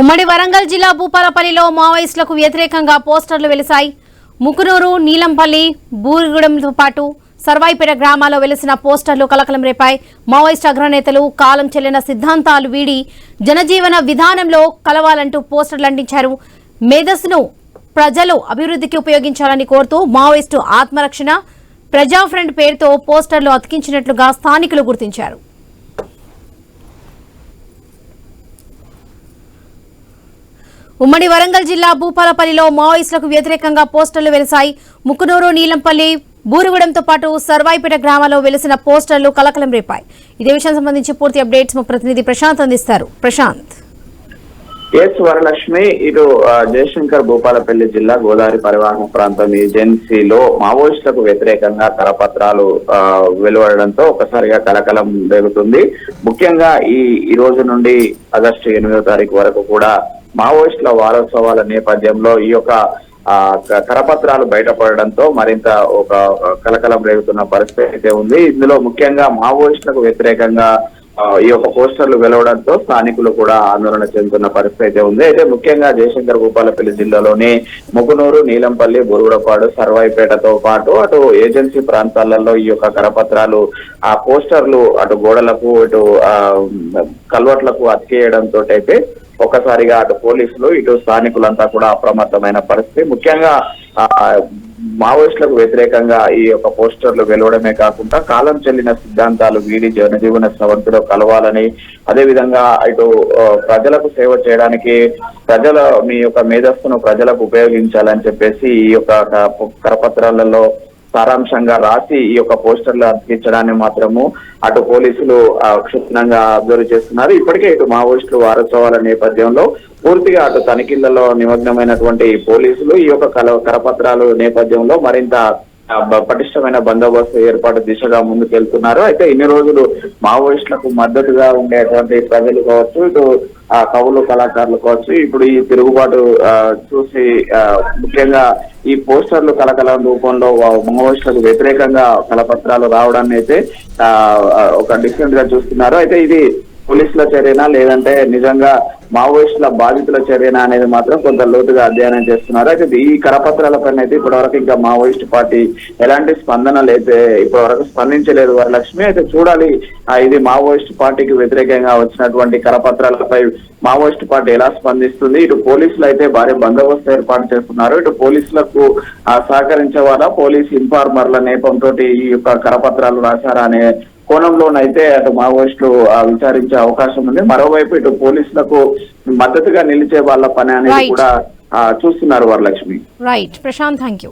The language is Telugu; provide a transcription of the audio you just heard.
ఉమ్మడి వరంగల్ జిల్లా భూపాలపల్లిలో మావోయిస్టులకు వ్యతిరేకంగా పోస్టర్లు వెలిశాయి. ముకునూరు, నీలంపల్లి, బూరిగూడెంతో పాటు సర్వాయిపేట గ్రామాల్లో వెలిసిన పోస్టర్లు కలకలం రేపాయి. మావోయిస్టు అగ్రనేతలు కాలం చెల్లిన సిద్ధాంతాలు వీడి జనజీవన విధానంలో కలవాలంటూ పోస్టర్లు అంటించారు. మేధస్సును ప్రజలు అభివృద్ధికి ఉపయోగించాలని కోరుతూ మావోయిస్టు ఆత్మరక్షణ ప్రజా ఫ్రంట్ పేరుతో పోస్టర్లు అతికించినట్లుగా స్థానికులు గుర్తించారు. ఉమ్మడి వరంగల్ జిల్లా భూపాలపల్లిలో మావోయిస్టులకు వ్యతిరేకంగా పోస్టర్లు వెలిశాయి. ముకునూరు, నీలంపల్లి, బూరిగూడెంతో పాటు సర్వాయిపేట గ్రామాల్లో వెలిసిన పోస్టర్లు కలకలం రేపాయి. ఇదే విషయం సంబంధించి పూర్తి అప్డేట్స్ మా ప్రతినిధి ప్రశాంత్ అందిస్తారు. ప్రశాంత్. వరలక్ష్మి, ఇటు జయశంకర్ భూపాలపల్లి జిల్లా గోదావరి పరివాహన ప్రాంతం ఏజెన్సీలో మావోయిస్టులకు వ్యతిరేకంగా కరపత్రాలు వెలువడడంతో ఒకసారిగా కలకలం రేగుతుంది. ముఖ్యంగా ఈ రోజు నుండి ఆగస్టు 8వ తారీఖు వరకు కూడా మావోయిస్టుల వారోత్సవాల నేపథ్యంలో ఈ యొక్క కరపత్రాలు బయటపడడంతో మరింత ఒక కలకలం రేగుతున్న పరిస్థితి అయితే ఉంది. ఇందులో ముఖ్యంగా మావోయిస్టులకు వ్యతిరేకంగా ఈ యొక్క పోస్టర్లు వెలవడంతో స్థానికులు కూడా ఆందోళన చెందుతున్న పరిస్థితి అయితే ఉంది. అయితే ముఖ్యంగా జయశంకర్ భూపాలపల్లి జిల్లాలోని ముకునూరు, నీలంపల్లి, బురుగుడపాడు, సర్వాయిపేటతో పాటు అటు ఏజెన్సీ ప్రాంతాలలో ఈ యొక్క కరపత్రాలు ఆ పోస్టర్లు అటు గోడలకు ఇటు కల్వర్ట్లకు అతికేయడంతో అయితే ఒక్కసారిగా అటు పోలీసులు ఇటు స్థానికులంతా కూడా అప్రమత్తమైన పరిస్థితి. ముఖ్యంగా మావోయిస్టులకు వ్యతిరేకంగా ఈ యొక్క పోస్టర్లు వెలువడమే కాకుండా కాలం చెల్లిన సిద్ధాంతాలు వీడి జనజీవన స్రవంతిలో కలవాలని, అదేవిధంగా ఇటు ప్రజలకు సేవ చేయడానికి మీ యొక్క మేధస్సును ప్రజలకు ఉపయోగించాలని చెప్పేసి ఈ యొక్క కరపత్రాలలో సారాంశంగా రాసి ఈ యొక్క పోస్టర్లు అతికించడాన్ని మాత్రము అటు పోలీసులు క్షుణ్ణంగా అబ్జర్వ్ చేస్తున్నారు. ఇప్పటికే ఇటు మావోయిస్టులు వారోత్సవాల నేపథ్యంలో పూర్తిగా అటు తనిఖీలలో నిమగ్నమైనటువంటి పోలీసులు ఈ యొక్క కరపత్రాలు నేపథ్యంలో మరింత పటిష్టమైన బందోబస్తు ఏర్పాటు దిశగా ముందుకెళ్తున్నారు. అయితే ఇన్ని రోజులు మావోయిస్టులకు మద్దతుగా ఉండేటువంటి ప్రజలు కావచ్చు, ఇటు కవులు, కళాకారులు కావచ్చు, ఇప్పుడు ఈ తిరుగుబాటు చూసి ముఖ్యంగా ఈ పోస్టర్లు కలకలం రూపంలో మావోయిస్టులకు వ్యతిరేకంగా కరపత్రాలు రావడాన్ని అయితే ఒక డిఫరెంట్ గా చూస్తున్నారు. అయితే ఇది పోలీసుల చర్యనా లేదంటే నిజంగా మావోయిస్టుల బాధితుల చర్యనా అనేది మాత్రం కొంత లోతుగా అధ్యయనం చేస్తున్నారు. అయితే ఈ కరపత్రాల పైన అయితే ఇప్పటివరకు ఇంకా మావోయిస్టు పార్టీ ఎలాంటి స్పందనలు అయితే ఇప్పటివరకు స్పందించలేదు వరలక్ష్మి. అయితే చూడాలి ఇది మావోయిస్టు పార్టీకి వ్యతిరేకంగా వచ్చినటువంటి కరపత్రాలపై మావోయిస్టు పార్టీ ఎలా స్పందిస్తుంది. ఇటు పోలీసులు అయితే భారీ బందోబస్తు ఏర్పాటు చేస్తున్నారు. ఇటు పోలీసులకు సహకరించే వాళ్ళ పోలీస్ ఇన్ఫార్మర్ల నేపంతో ఈ యొక్క కరపత్రాలు రాశారా అనే కోణంలోనైతే అటు మావోయిస్టులు విచారించే అవకాశం ఉంది. మరోవైపు ఇటు పోలీసులకు మద్దతుగా నిలిచే వాళ్ళ పని అనేది కూడా చూస్తున్నారు Varalakshmi. Right Prashant, thank you.